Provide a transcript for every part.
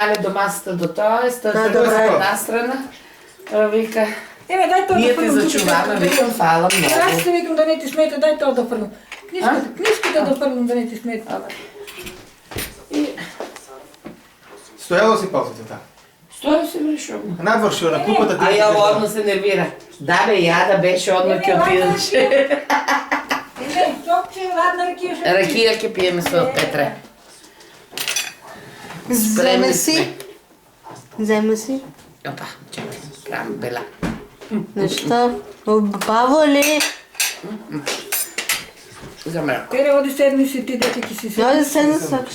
Але до масата до това, стъпва на една страна. Вика, Дай то ние да те фърлям. зачуваме, викам, фала много. Аз се викам да не ти смета, дай то да фърлям. Книжката да фърлям да не ти смета. Стояло си паузата. Стоя се вършо. Навършила на купата А я ловно се нервира. Да бе, яда беше одно ке пиеше. Чопче, ладна ракия ще... Ракия ке пиеме с Петре. Вземе си. Вземе си. Опа, чакай, прям бела. Неща. Баво ли? За мрако. Тере, оди седни си ти, дете ки си Може да се насъкаш.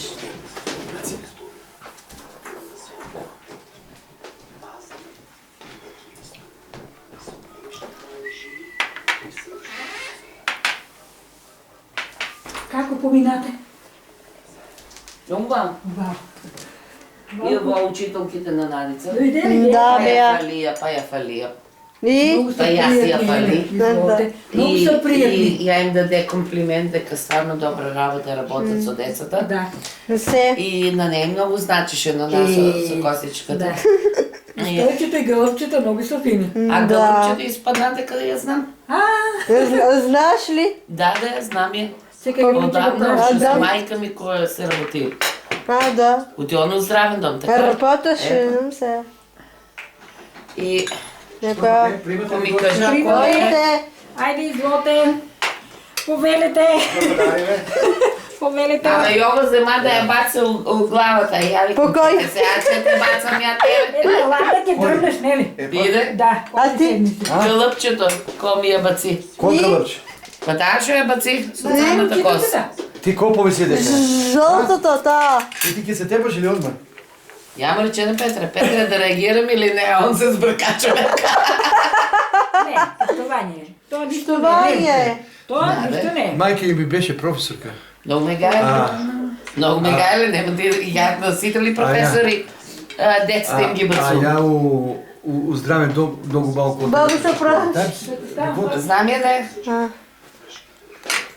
Како поминате? Много вам. И во учителките на Надица. Дойде ли? Да, Па бе. я фалия, па я фалия. И? Много са Та и аз си я приятни. фали. Изволте. Много са приятни. И ја им даде комплимент дека стварно добра работа работат со децата. Да. Не се. И на нея многу значише на нас со косичката. Да. Стойчето и гълъбчета много са фини. А Да. гълъбчето изпадна дека я знам. Знаеш ли? Да, я знам я. Сега ги Отдавна, А, още да. с майка ми која се работи. А, да. Оти оно здравен дом, така? Работеше, не се. И Някоя... ко ми кажа, кој е? Кой Айде, изволте. Повелете. Повелете. Ама Йога зема да ја баца у главата. И ја викам, Покој? сега ќе те бацам ја тебе. Ладно, ке тръгнеш, нели? Биде, Да. А ти? гълъбчето, ко ми ја баци. Кой гълъбче? Па таа што ја баци со црната коса. Ти колко повеси дека? Жълтата, та. И ти ке се тепаш или отмър? Ја му рече на Петра, Петра да реагирам или не, а он се сбърка човек. Не, това не е. То нищо Това не е. е. То нищо не е. Майка ми беше професорка. Много ме гайли. Много ме гайли, нема ти ја на сите ли професори децата им ги бацу. я у здравен дом много малко. Бабу се прави. Знам я да е.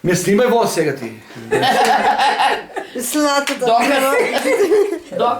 Ме снимай во сега ти. Слатата. Докато